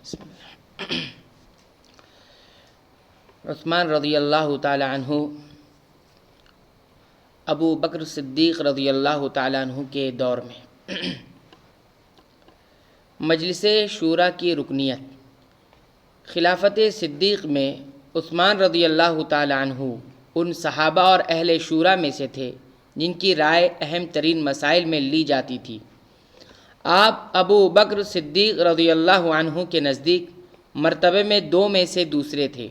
بسم اللہ۔ عثمان رضی اللہ تعالی عنہ ابو بکر صدیق رضی اللہ تعالی عنہ کے دور میں مجلس شورا کی رکنیت۔ خلافت صدیق میں عثمان رضی اللہ تعالی عنہ ان صحابہ اور اہل شورا میں سے تھے جن کی رائے اہم ترین مسائل میں لی جاتی تھی۔ آپ ابو بکر صدیق رضی اللہ عنہ کے نزدیک مرتبے میں دو میں سے دوسرے تھے۔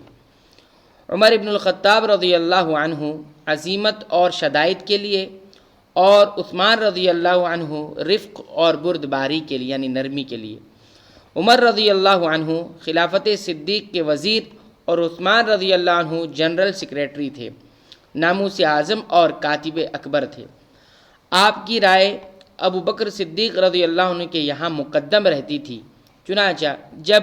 عمر ابن الخطاب رضی اللہ عنہ عزیمت اور شدائد کے لیے، اور عثمان رضی اللہ عنہ رفق اور بردباری کے لیے یعنی نرمی کے لیے۔ عمر رضی اللہ عنہ خلافت صدیق کے وزیر اور عثمان رضی اللہ عنہ جنرل سیکریٹری تھے، ناموس اعظم اور کاتب اکبر تھے۔ آپ کی رائے ابو بکر صدیق رضی اللہ عنہ کے یہاں مقدم رہتی تھی، چنانچہ جب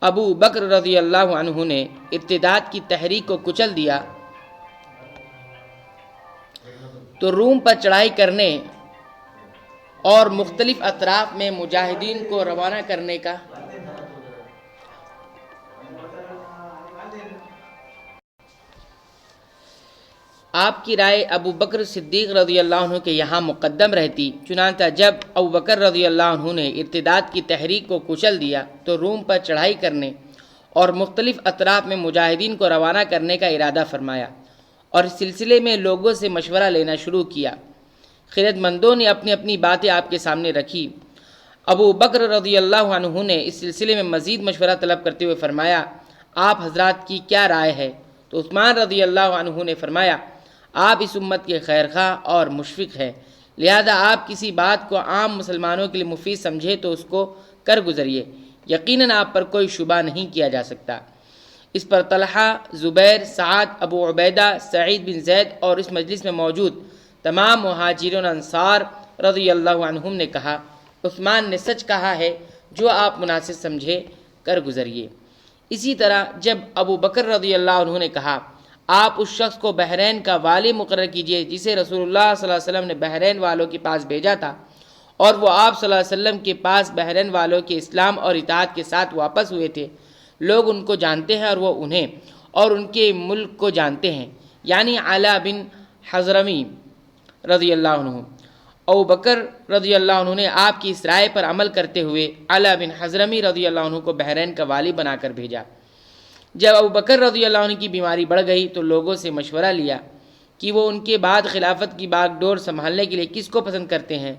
ابو بکر رضی اللہ عنہ نے ارتداد کی تحریک کو کچل دیا تو روم پر چڑھائی کرنے اور مختلف اطراف میں مجاہدین کو روانہ کرنے کا آپ کی رائے ابو بکر صدیق رضی اللہ عنہ کے یہاں مقدم رہتی، چنانچہ جب ابو بکر رضی اللہ عنہ نے ارتداد کی تحریک کو کچل دیا تو روم پر چڑھائی کرنے اور مختلف اطراف میں مجاہدین کو روانہ کرنے کا ارادہ فرمایا، اور اس سلسلے میں لوگوں سے مشورہ لینا شروع کیا۔ خرد مندوں نے اپنی اپنی باتیں آپ کے سامنے رکھی۔ ابو بکر رضی اللہ عنہ نے اس سلسلے میں مزید مشورہ طلب کرتے ہوئے فرمایا، آپ حضرات کی کیا رائے ہے؟ تو عثمان رضی اللہ عنہ نے فرمایا، آپ اس امت کے خیرخواہ اور مشفق ہیں، لہذا آپ کسی بات کو عام مسلمانوں کے لیے مفید سمجھے تو اس کو کر گزریے، یقیناً آپ پر کوئی شبہ نہیں کیا جا سکتا۔ اس پر طلحہ، زبیر، سعد، ابو عبیدہ، سعید بن زید اور اس مجلس میں موجود تمام مہاجرین انصار رضی اللہ عنہم نے کہا، عثمان نے سچ کہا ہے، جو آپ مناسب سمجھے کر گزریے۔ اسی طرح جب ابو بکر رضی اللہ عنہ نے کہا، آپ اس شخص کو بحرین کا والی مقرر کیجئے جسے رسول اللہ صلی اللہ علیہ وسلم نے بحرین والوں کے پاس بھیجا تھا، اور وہ آپ صلی اللہ علیہ وسلم کے پاس بحرین والوں کے اسلام اور اطاعت کے ساتھ واپس ہوئے تھے۔ لوگ ان کو جانتے ہیں اور وہ انہیں اور ان کے ملک کو جانتے ہیں، یعنی علا بن حضرمی رضی اللہ عنہ۔ ابو بکر رضی اللہ عنہ نے آپ کی اس رائے پر عمل کرتے ہوئے علا بن حضرمی رضی اللہ عنہ کو بحرین کا والی بنا کر بھیجا۔ جب ابو بکر رضی اللہ عنہ کی بیماری بڑھ گئی تو لوگوں سے مشورہ لیا کہ وہ ان کے بعد خلافت کی باغ ڈور سنبھالنے کے لیے کس کو پسند کرتے ہیں۔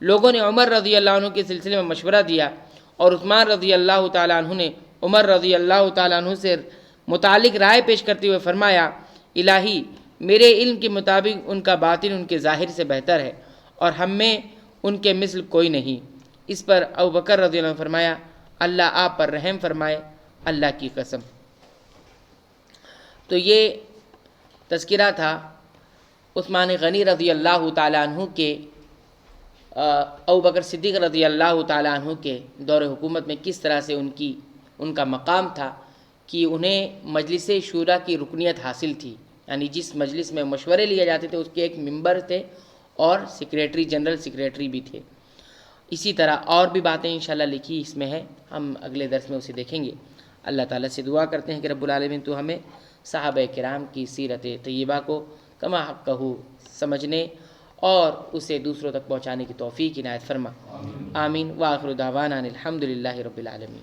لوگوں نے عمر رضی اللہ عنہ کے سلسلے میں مشورہ دیا، اور عثمان رضی اللہ تعالیٰ عنہ نے عمر رضی اللہ تعالیٰ عنہ سے متعلق رائے پیش کرتے ہوئے فرمایا، الہی، میرے علم کے مطابق ان کا باطن ان کے ظاہر سے بہتر ہے، اور ہم میں ان کے مثل کوئی نہیں۔ اس پر ابو بکر رضی اللہ عنہ نے فرمایا، اللہ آپ پر رحم فرمائے، اللہ کی قسم۔ تو یہ تذکرہ تھا عثمان غنی رضی اللہ تعالیٰ عنہ کے ابو بکر صدیق رضی اللہ تعالیٰ عنہ کے دور حکومت میں کس طرح سے ان کا مقام تھا کہ انہیں مجلس شورا کی رکنیت حاصل تھی، یعنی جس مجلس میں مشورے لیے جاتے تھے اس کے ایک ممبر تھے اور سیکریٹری، جنرل سیکریٹری بھی تھے۔ اسی طرح اور بھی باتیں انشاءاللہ لکھی اس میں ہے، ہم اگلے درس میں اسے دیکھیں گے۔ اللہ تعالیٰ سے دعا کرتے ہیں کہ رب العالمین تو ہمیں صحابہ کرام کی سیرت طیبہ کو کما حقہ سمجھنے اور اسے دوسروں تک پہنچانے کی توفیق عنایت فرما۔ آمین۔ وآخر دعوانا الحمدللہ رب العالمین۔